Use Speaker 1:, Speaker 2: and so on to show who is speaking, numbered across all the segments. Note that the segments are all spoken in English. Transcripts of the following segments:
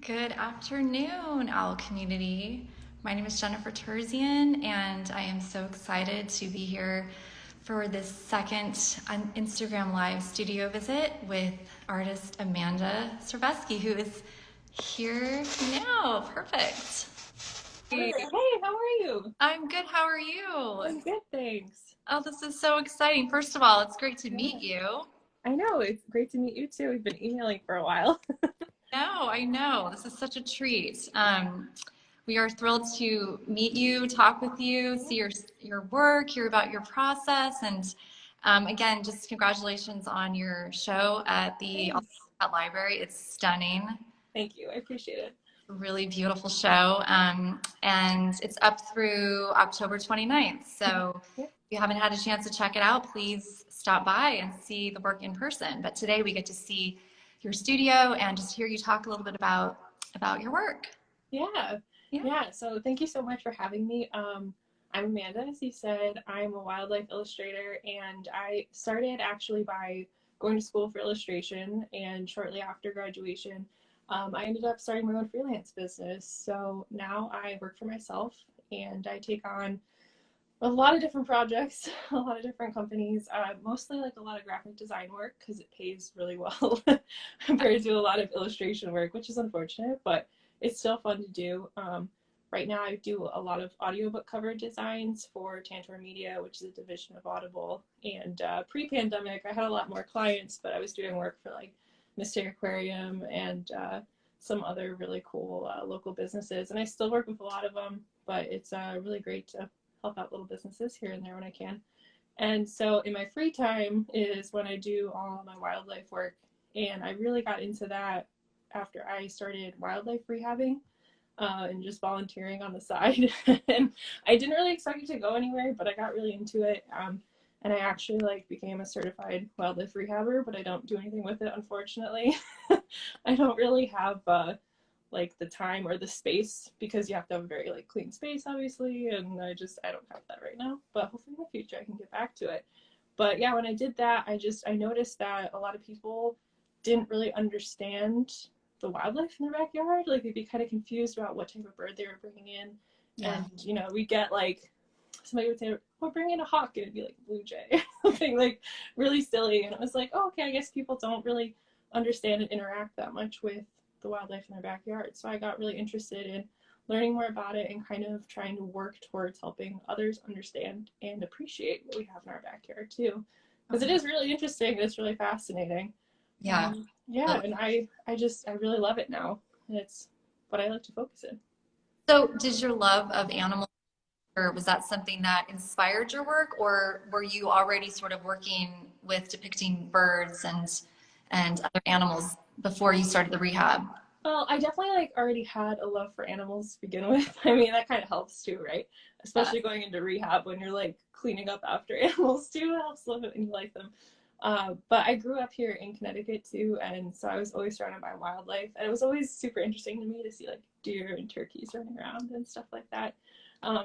Speaker 1: Good afternoon, OWL community. My name is Jennifer Terzian, and I am so excited to be here for this second Instagram Live studio visit with artist Amanda Surveski, who is here now. Perfect.
Speaker 2: Hey, how are you?
Speaker 1: I'm good. How are you?
Speaker 2: I'm good, thanks.
Speaker 1: Oh, this is so exciting. First of all, it's great to meet
Speaker 2: Yeah,
Speaker 1: you.
Speaker 2: I know. It's great to meet you too. We've been emailing for a while.
Speaker 1: No, I know. This is such a treat. We are thrilled to meet you, talk with you, see your work, hear about your process, and again, just congratulations on your show at the
Speaker 2: Thanks.
Speaker 1: Library. It's stunning,
Speaker 2: Thank you. I appreciate it.
Speaker 1: really beautiful show, and it's up through October 29th. So
Speaker 2: Yeah.
Speaker 1: if you haven't had a chance to check it out, please stop by and see the work in person. But today we get to see your studio and just hear you talk a little bit about your work.
Speaker 2: Yeah.
Speaker 1: Yeah.
Speaker 2: Yeah. So thank you so much for having me. I'm Amanda, as you said. I'm a wildlife illustrator, and I started actually by going to school for illustration, and shortly after graduation, I ended up starting my own freelance business. So now I work for myself and I take on a lot of different projects, a lot of different companies, mostly like a lot of graphic design work because it pays really well compared to a lot of illustration work, which is unfortunate, but it's still fun to do. Right now, I do a lot of audiobook cover designs for Tantor Media, which is a division of Audible. And pre-pandemic, I had a lot more clients, but I was doing work for like Mystic Aquarium and some other really cool local businesses. And I still work with a lot of them, but it's really great to help out little businesses here and there when I can. And so in my free time is when I do all my wildlife work. And I really got into that after I started wildlife rehabbing and just volunteering on the side. And I didn't really expect it to go anywhere, but I got really into it. And I actually like became a certified wildlife rehabber, but I don't do anything with it, unfortunately. I don't really have like the time or the space because you have to have a very like clean space, obviously, and I don't have that right now, but hopefully in the future I can get back to it. But yeah, when I did that, I noticed that a lot of people didn't really understand the wildlife in their backyard. Like they'd be kind of confused about what type of bird they were bringing in.
Speaker 1: Yeah.
Speaker 2: And we get like somebody would say, "We're bringing a hawk," and it'd be like blue jay, something like really silly. And it was like, oh, okay, I guess people don't really understand and interact that much with the wildlife in their backyard. So I got really interested in learning more about it and kind of trying to work towards helping others understand and appreciate what we have in our backyard too, because it is really interesting and it's really fascinating.
Speaker 1: Yeah.
Speaker 2: Yeah, and I really love it now, and it's what I like to focus in.
Speaker 1: So, did your love of animals, or was that something that inspired your work, or were you already sort of working with depicting birds and other animals before you started the rehab?
Speaker 2: Well, I definitely like already had a love for animals to begin with. I mean, that kind of helps too, right?
Speaker 1: Yeah.
Speaker 2: Especially going into rehab when you're like cleaning up after animals too. It helps love it and you like them. But I grew up here in Connecticut too, and so I was always surrounded by wildlife, and it was always super interesting to me to see like deer and turkeys running around and stuff like that.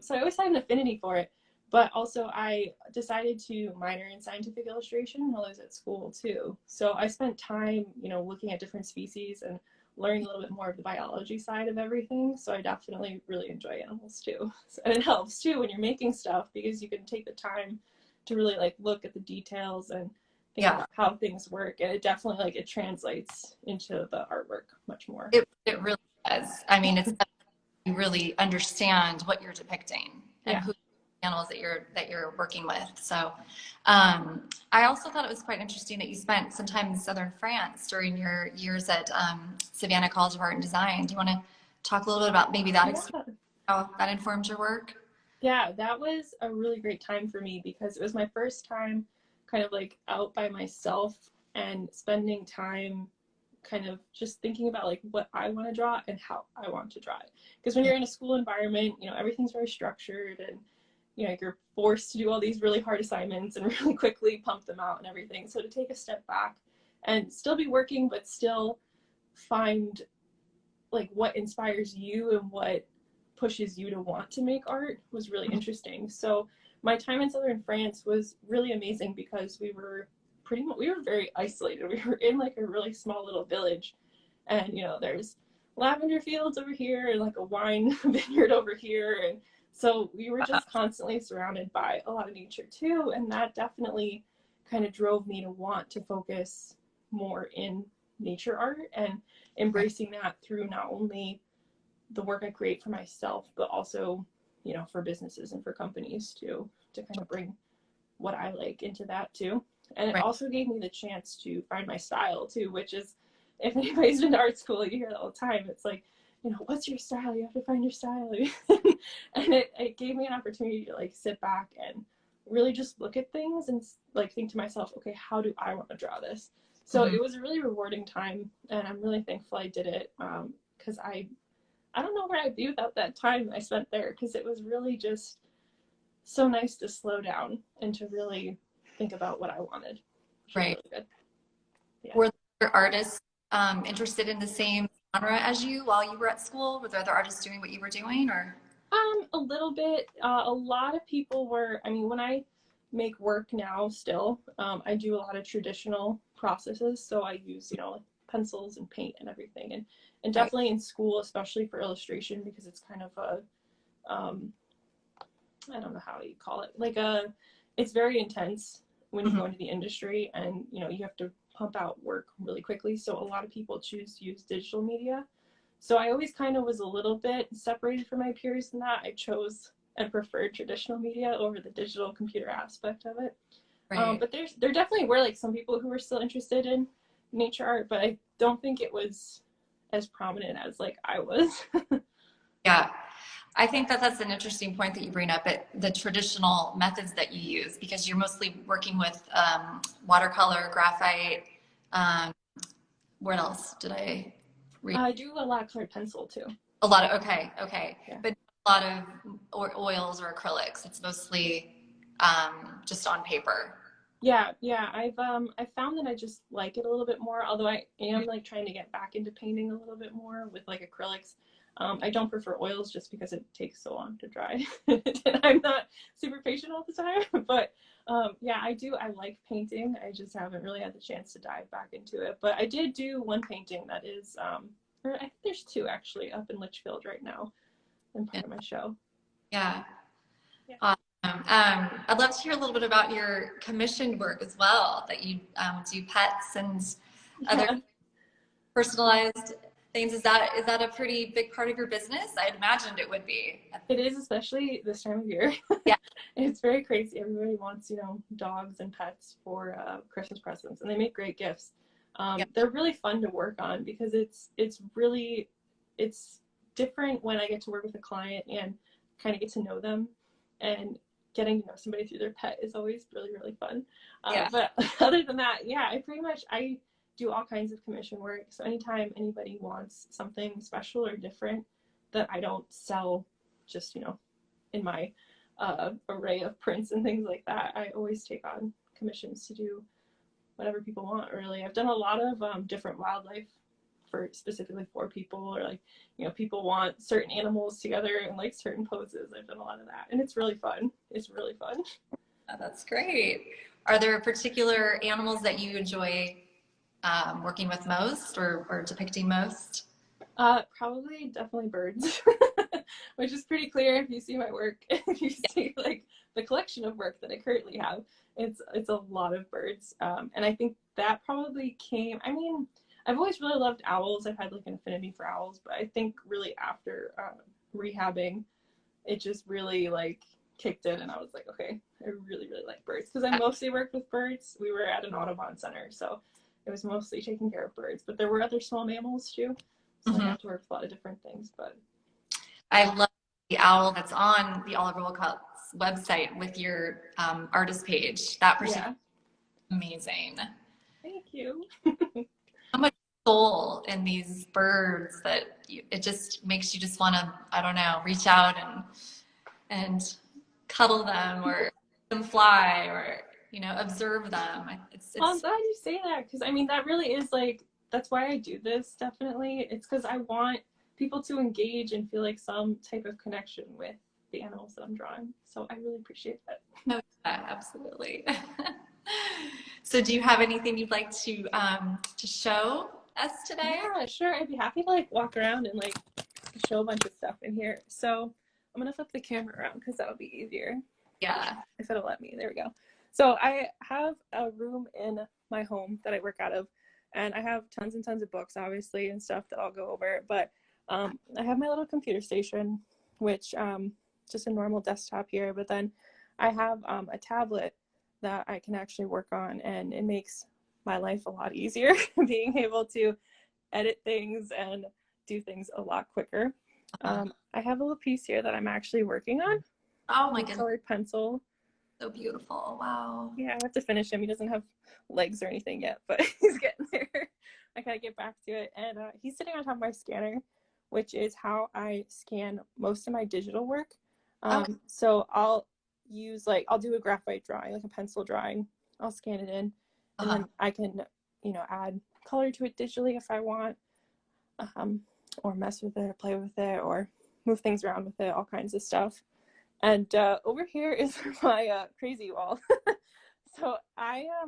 Speaker 2: So I always had an affinity for it. But also, I decided to minor in scientific illustration while I was at school too. So I spent time, looking at different species and learning a little bit more of the biology side of everything. So I definitely really enjoy animals too. And it helps too when you're making stuff because you can take the time to really like look at the details and think
Speaker 1: Yeah.
Speaker 2: about how things work. And it definitely like it translates into the artwork much more.
Speaker 1: It really does. I mean, it's you really understand what you're depicting and
Speaker 2: Yeah.
Speaker 1: who animals that you're working with. So, I also thought it was quite interesting that you spent some time in southern France during your years at Savannah College of Art and Design. Do you want to talk a little bit about maybe that experience,
Speaker 2: Yeah.
Speaker 1: how that informed your work?
Speaker 2: Yeah, that was a really great time for me because it was my first time kind of like out by myself and spending time kind of just thinking about like what I want to draw and how I want to draw it. Because when
Speaker 1: Yeah.
Speaker 2: you're in a school environment, everything's very structured and you're forced to do all these really hard assignments and really quickly pump them out and everything. So to take a step back and still be working but still find like what inspires you and what pushes you to want to make art was really interesting. So my time in southern France was really amazing because we were very isolated. We were in like a really small little village, and there's lavender fields over here and like a wine vineyard over here. And so we were just constantly surrounded by a lot of nature too. And that definitely kind of drove me to want to focus more in nature art and embracing that through not only the work I create for myself, but also, you know, for businesses and for companies too, to kind of bring what I like into that too. And it also gave me the chance to find my style too, which is, if anybody's been to art school, you hear it all the time. It's like, you know, what's your style? You have to find your style. And it gave me an opportunity to like sit back and really just look at things and like think to myself, okay, how do I want to draw this? So it was a really rewarding time, and I'm really thankful I did it, because I don't know where I'd be without that time I spent there, because it was really just so nice to slow down and to really think about what I wanted.
Speaker 1: Right.
Speaker 2: Really good. Yeah.
Speaker 1: Were there artists interested in the same genre as you while you were at school? Were there other artists doing what you were doing, or?
Speaker 2: A little bit. A lot of people were, I mean, when I make work now still, I do a lot of traditional processes. So I use, you know, like pencils and paint and everything. And definitely in school, especially for illustration, because it's kind of a, I don't know how you call it, like it's very intense when you go into the industry, and, you know, you have to pump out work really quickly. So a lot of people choose to use digital media. So I always kind of was a little bit separated from my peers in that. I chose and preferred traditional media over the digital computer aspect of it. Right. But there definitely were like some people who were still interested in nature art, but I don't think it was as prominent as like I was.
Speaker 1: Yeah. I think that that's an interesting point that you bring up, the traditional methods that you use, because you're mostly working with watercolor, graphite. What else did I read?
Speaker 2: I do a lot of colored pencil too.
Speaker 1: A lot of, okay.
Speaker 2: Yeah.
Speaker 1: But a lot of oils or acrylics. It's mostly just on paper.
Speaker 2: Yeah. I found that I just like it a little bit more, although I am like trying to get back into painting a little bit more with like acrylics. I don't prefer oils just because it takes so long to dry. And I'm not super patient all the time, but yeah, I like painting. I just haven't really had the chance to dive back into it. But I did do one painting that is, or I think there's two actually up in Litchfield right now in part of my show.
Speaker 1: Yeah. Awesome. I'd love to hear a little bit about your commissioned work as well, that you do pets and other personalized things. Is that a pretty big part of your business? I'd imagined it would be.
Speaker 2: It is, especially this time of year.
Speaker 1: Yeah.
Speaker 2: It's very crazy. Everybody wants, you know, dogs and pets for Christmas presents, and they make great gifts. They're really fun to work on because it's different when I get to work with a client and kind of get to know them, and getting to know somebody through their pet is always really, really fun. But other than that, yeah, I do all kinds of commission work. So anytime anybody wants something special or different that I don't sell just, you know, in my array of prints and things like that, I always take on commissions to do whatever people want, really. I've done a lot of different wildlife specifically for people, or like, you know, people want certain animals together in like certain poses. I've done a lot of that, and it's really fun. It's really fun.
Speaker 1: Oh, that's great. Are there particular animals that you enjoy working with most, or depicting most?
Speaker 2: Probably definitely birds, which is pretty clear if you see my work. If you see like the collection of work that I currently have, it's a lot of birds. And I think that probably came, I mean, I've always really loved owls. I've had like an affinity for owls, but I think really after rehabbing, it just really like kicked in, and I was like, okay, I really, really like birds, because I mostly worked with birds. We were at an Audubon center, so it was mostly taking care of birds, but there were other small mammals too. So I have to work with a lot of different things. But
Speaker 1: I love the owl that's on the Oliver Wilcott's website with your artist page. That person, amazing.
Speaker 2: Thank you.
Speaker 1: How much soul in these birds that it just makes you just want to, I don't know, reach out and cuddle them, or let them fly, or, you know, observe them.
Speaker 2: Well, I'm glad you say that, because I mean, that really is like, that's why I do this, definitely. It's because I want people to engage and feel like some type of connection with the animals that I'm drawing. So I really appreciate that.
Speaker 1: No, absolutely. So do you have anything you'd like to show us today?
Speaker 2: Yeah, sure. I'd be happy to like walk around and like show a bunch of stuff in here. So I'm gonna flip the camera around because that'll be easier.
Speaker 1: Yeah.
Speaker 2: If it'll let me. There we go. So I have a room in my home that I work out of, and I have tons and tons of books, obviously, and stuff that I'll go over. But I have my little computer station, which just a normal desktop here. But then I have a tablet that I can actually work on, and it makes my life a lot easier being able to edit things and do things a lot quicker. I have a little piece here that I'm actually working on.
Speaker 1: Oh my goodness.
Speaker 2: Colored pencil.
Speaker 1: So beautiful. Wow.
Speaker 2: Yeah, I have to finish him. He doesn't have legs or anything yet, but he's getting there. I gotta get back to it. And he's sitting on top of my scanner, which is how I scan most of my digital work.
Speaker 1: Okay.
Speaker 2: So I'll use I'll do a graphite drawing, like a pencil drawing. I'll scan it in, and then I can, add color to it digitally if I want, or mess with it, or play with it, or move things around with it, all kinds of stuff. And over here is my crazy wall. So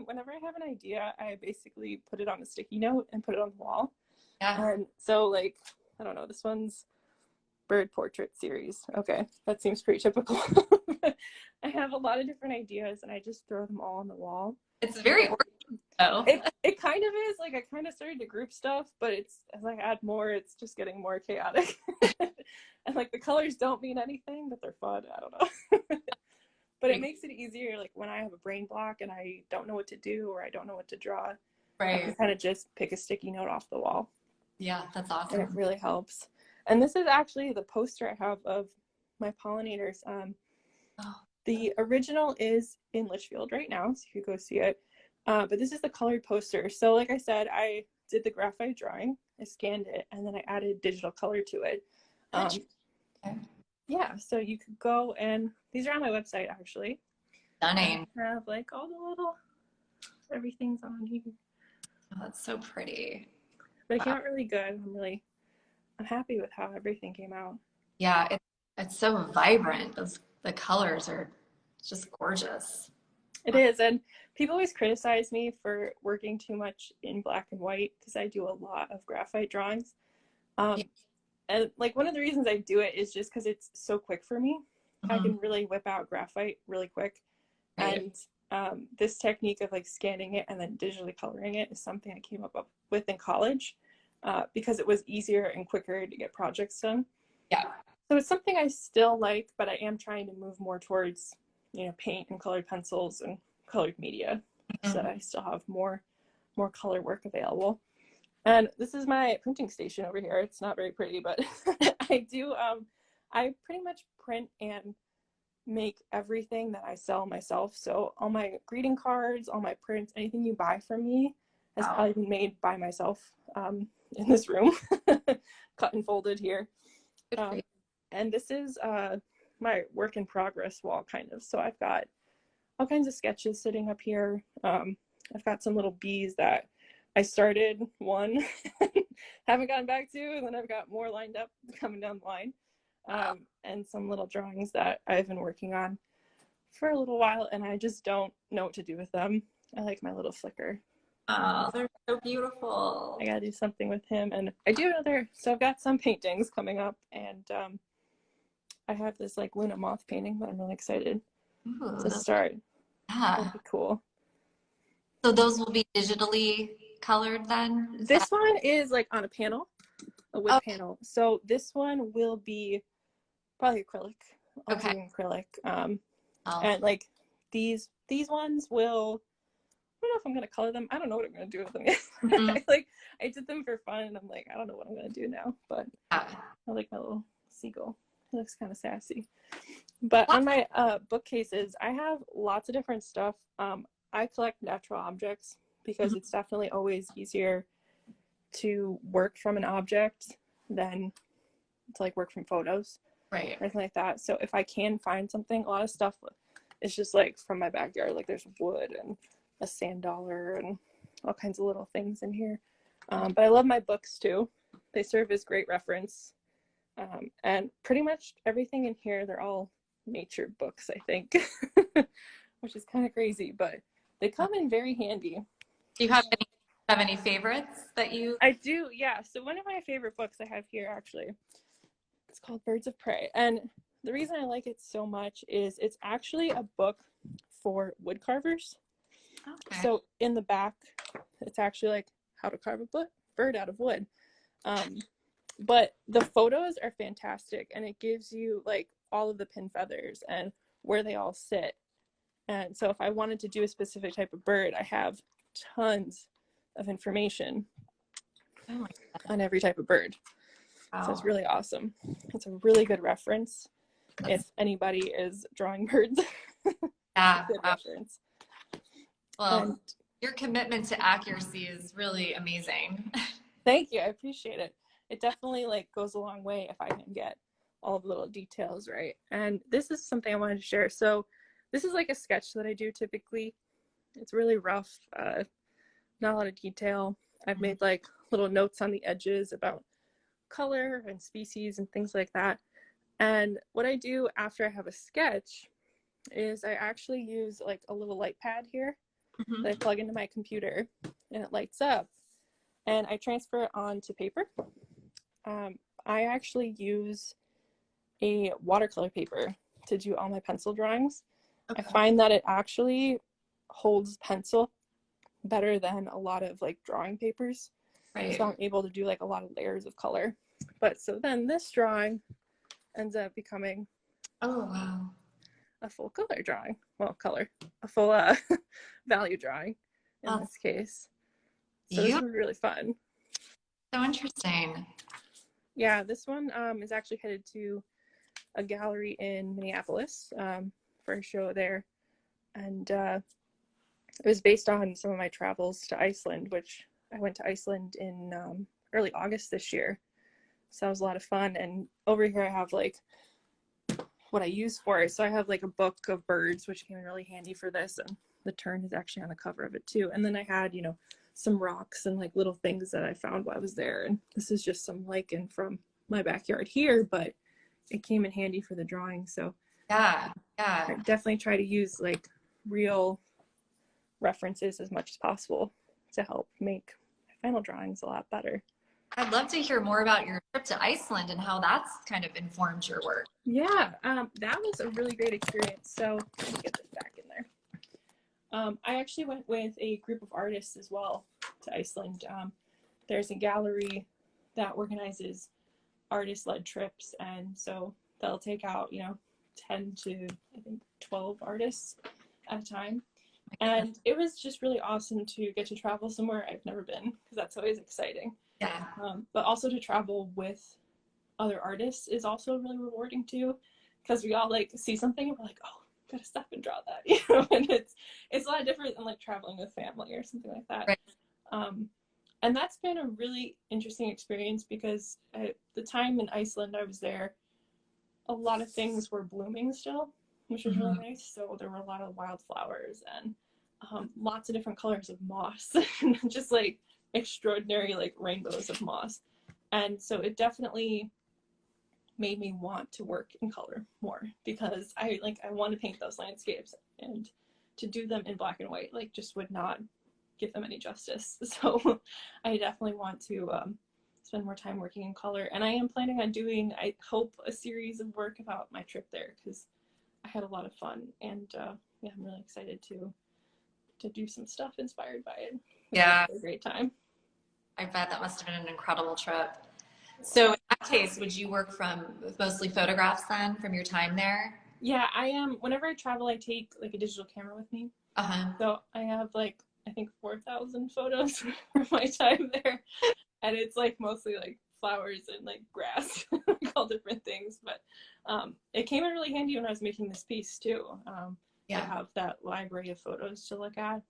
Speaker 2: whenever I have an idea, I basically put it on a sticky note and put it on the wall.
Speaker 1: Yeah.
Speaker 2: And so I don't know, this one's bird portrait series. Okay, that seems pretty typical. I have a lot of different ideas and I just throw them all on the wall.
Speaker 1: It's very organized though.
Speaker 2: It kind of is. I kind of started to group stuff, but as I add more, it's just getting more chaotic. And the colors don't mean anything, but they're fun. I don't know. But it makes it easier, when I have a brain block and I don't know what to do or I don't know what to draw, I can kind of just pick a sticky note off the wall.
Speaker 1: Yeah, that's awesome.
Speaker 2: And it really helps. And this is actually the poster I have of my pollinators. The original is in Litchfield right now, so you could go see it. But this is the colored poster. So like I said, I did the graphite drawing, I scanned it, and then I added digital color to it. Yeah, so you could go, and these are on my website actually.
Speaker 1: Stunning.
Speaker 2: I have all the little, everything's on here.
Speaker 1: Oh, that's so pretty.
Speaker 2: But it came out really good. I'm happy with how everything came out.
Speaker 1: Yeah, it's so vibrant. The colors are just gorgeous.
Speaker 2: It is, and people always criticize me for working too much in black and white because I do a lot of graphite drawings. And one of the reasons I do it is just because it's so quick for me. I can really whip out graphite really quick.
Speaker 1: Right.
Speaker 2: And this technique of scanning it and then digitally coloring it is something I came up with in college because it was easier and quicker to get projects done.
Speaker 1: Yeah.
Speaker 2: So it's something I still like, but I am trying to move more towards, paint and colored pencils and colored media so that I still have more color work available. And this is my printing station over here. It's not very pretty, but I pretty much print and make everything that I sell myself. So all my greeting cards, all my prints, anything you buy from me has probably been made by myself in this room, cut and folded here. And this is my work in progress wall kind of. So I've got all kinds of sketches sitting up here. I've got some little bees that I started one, haven't gotten back to, and then I've got more lined up coming down the line. And some little drawings that I've been working on for a little while, and I just don't know what to do with them. I like my little flicker.
Speaker 1: Oh, they're so beautiful.
Speaker 2: I gotta do something with him, and I do so I've got some paintings coming up, and I have this Luna moth painting that I'm really excited to start.
Speaker 1: Yeah.
Speaker 2: That'd be cool.
Speaker 1: So those will be digitally colored then?
Speaker 2: This one is on a panel, a wood panel. So this one will be probably acrylic. I'll do acrylic. And these ones will, I don't know if I'm gonna color them. I don't know what I'm gonna do with them yet. I did them for fun, and I'm I don't know what I'm gonna do now. But I like my little seagull. He looks kind of sassy. But on my bookcases, I have lots of different stuff. I collect natural objects because it's definitely always easier to work from an object than to work from photos,
Speaker 1: right?
Speaker 2: Anything like that. So if I can find something, a lot of stuff is just from my backyard. There's wood and a sand dollar and all kinds of little things in here. But I love my books too. They serve as great reference. And pretty much everything in here, they're all nature books, I think, which is kind of crazy, but they come in very handy.
Speaker 1: Do you have any Have any favorites that you?
Speaker 2: I do, yeah. So one of my favorite books I have here, actually, it's called Birds of Prey. And the reason I like it so much is it's actually a book for wood carvers.
Speaker 1: Okay.
Speaker 2: So in the back, it's actually like how to carve a bird out of wood. But the photos are fantastic, and it gives you like all of the pin feathers and where they all sit. And so if I wanted to do a specific type of bird, I have tons of information
Speaker 1: Oh my
Speaker 2: on every type of bird.
Speaker 1: God.
Speaker 2: So it's really awesome. It's a really good reference if anybody is drawing birds.
Speaker 1: Yeah.
Speaker 2: Good reference.
Speaker 1: Well,
Speaker 2: And
Speaker 1: your commitment to accuracy is really amazing.
Speaker 2: thank you. I appreciate it. It definitely like goes a long way if I can get all the little details right. And this is something I wanted to share. So this is like a sketch that I do typically. It's really rough, not a lot of detail. I've made like little notes on the edges about color and species and things like that. And what I do after I have a sketch is I actually use like a little light pad here that I plug into my computer, and it lights up, and I transfer it onto paper. I actually use a watercolor paper to do all my pencil drawings.
Speaker 1: Okay.
Speaker 2: I find that it actually holds pencil better than a lot of like drawing papers.
Speaker 1: Right.
Speaker 2: So I'm able to do like a lot of layers of color. But so then this drawing ends up becoming
Speaker 1: Oh, wow.
Speaker 2: a full color drawing. Well, a full value drawing in this case. So this is really fun.
Speaker 1: So interesting.
Speaker 2: Yeah, this one is actually headed to a gallery in Minneapolis for a show there. And it was based on some of my travels to Iceland, which I went to Iceland in early August this year. So that was a lot of fun. And over here I have like what I use for it. So I have like a book of birds, which came in really handy for this. And the tern is actually on the cover of it too. And then I had, you know, some rocks and like little things that I found while I was there. And this is just some lichen from my backyard here, but it came in handy for the drawing. So
Speaker 1: yeah,
Speaker 2: I definitely try to use like real references as much as possible to help make my final drawings a lot better.
Speaker 1: I'd love to hear more about your trip to Iceland and how that's kind of informed your work.
Speaker 2: Yeah, that was a really great experience. So let me get this back in there. I actually went with a group of artists as well to Iceland. There's a gallery that organizes artist-led trips, and so they'll take out, you know, 10 to I think 12 artists at a time. And it was just really awesome to get to travel somewhere I've never been, because that's always exciting.
Speaker 1: Yeah.
Speaker 2: But also to travel with other artists is also really rewarding too, because we all like see something and we're like, oh, gotta stop and draw that, you know. And it's a lot different than like traveling with family or something like that. Right. And that's been a really interesting experience, because at the time in Iceland I was there, a lot of things were blooming still, which was really nice. So there were a lot of wildflowers and lots of different colors of moss, just like extraordinary like rainbows of moss. And so it definitely made me want to work in color more, because I want to paint those landscapes, and to do them in black and white like just would not give them any justice. So I definitely want to spend more time working in color, and I am planning on doing, I hope, a series of work about my trip there, because I had a lot of fun, and yeah, I'm really excited to do some stuff inspired by it.
Speaker 1: Yeah,
Speaker 2: a great time.
Speaker 1: I bet that must have been an incredible trip. So in that case, would you work from mostly photographs then from your time there?
Speaker 2: Yeah, I am. Whenever I travel, I take like a digital camera with me. So I have like, I think 4,000 photos from my time there, and it's like mostly like flowers and like grass, like all different things. But it came in really handy when I was making this piece too. To have that library of photos to look at.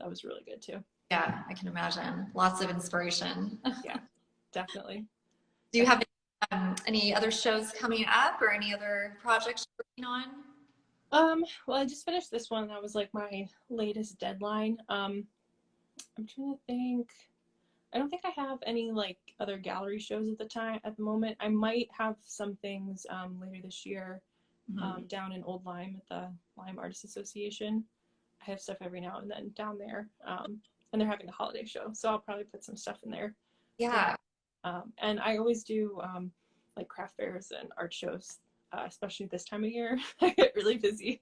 Speaker 2: That was really good too.
Speaker 1: Yeah, I can imagine. Lots of inspiration.
Speaker 2: Yeah, definitely.
Speaker 1: Do you have any other shows coming up, or any other projects you're working on?
Speaker 2: Well, I just finished this one. That was like my latest deadline. I'm trying to think. I don't think I have any like other gallery shows at the moment. I might have some things later this year down in Old Lyme at the Lyme Artists Association. I have stuff every now and then down there. and they're having a holiday show, so I'll probably put some stuff in there.
Speaker 1: Yeah.
Speaker 2: And I always do like craft fairs and art shows, especially this time of year. I get really busy,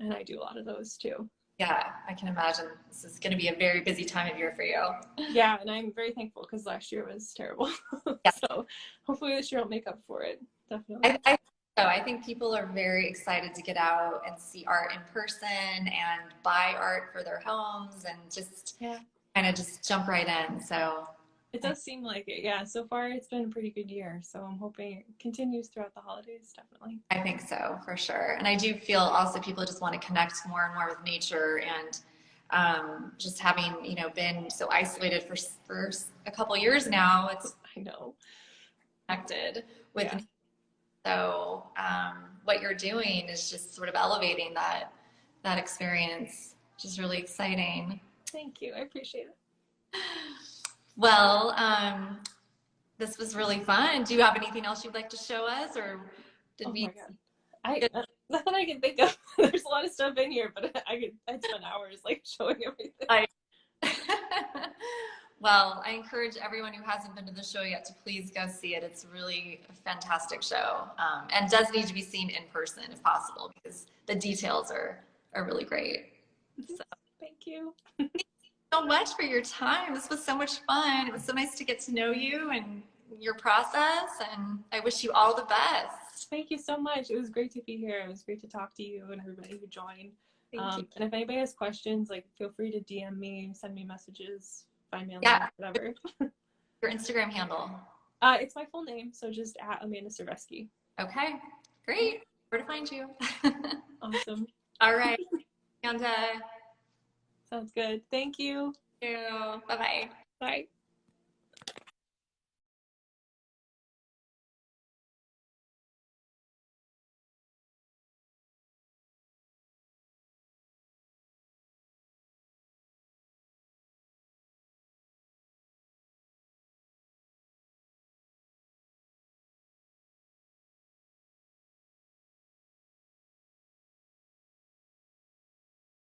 Speaker 2: and I do a lot of those too.
Speaker 1: Yeah, I can imagine this is going to be a very busy time of year for you.
Speaker 2: Yeah, and I'm very thankful because last year was terrible.
Speaker 1: Yeah.
Speaker 2: So hopefully this year I'll make up for it. Definitely.
Speaker 1: I think people are very excited to get out and see art in person and buy art for their homes and just kind of just jump right in. So
Speaker 2: it does seem like it. Yeah, so far it's been a pretty good year. So I'm hoping it continues throughout the holidays, definitely.
Speaker 1: I think so, for sure. And I do feel also people just want to connect more and more with nature, and just having, been so isolated for a couple years now, it's
Speaker 2: I know
Speaker 1: connected with so what you're doing is just sort of elevating that experience, which is really exciting.
Speaker 2: Thank you. I appreciate it.
Speaker 1: Well, this was really fun. Do you have anything else you'd like to show us, or did we?
Speaker 2: My God. Not that I can think of. There's a lot of stuff in here, but I'd spend hours like showing everything.
Speaker 1: Well, I encourage everyone who hasn't been to the show yet to please go see it. It's really a fantastic show, and does need to be seen in person if possible, because the details are really great. So.
Speaker 2: Thank you.
Speaker 1: Thank you so much for your time. This was so much fun. It was so nice to get to know you and your process, and I wish you all the best.
Speaker 2: Thank you so much. It was great to be here. It was great to talk to you and everybody who joined.
Speaker 1: Thank you.
Speaker 2: And if anybody has questions, like, feel free to DM me, send me messages, find me on whatever.
Speaker 1: Your Instagram handle?
Speaker 2: It's my full name, so just at Amanda Surveski.
Speaker 1: Okay, great. Where to find you?
Speaker 2: Awesome.
Speaker 1: All right, Amanda.
Speaker 2: Sounds good. Thank you.
Speaker 1: Thank you. Bye-bye.
Speaker 2: Bye.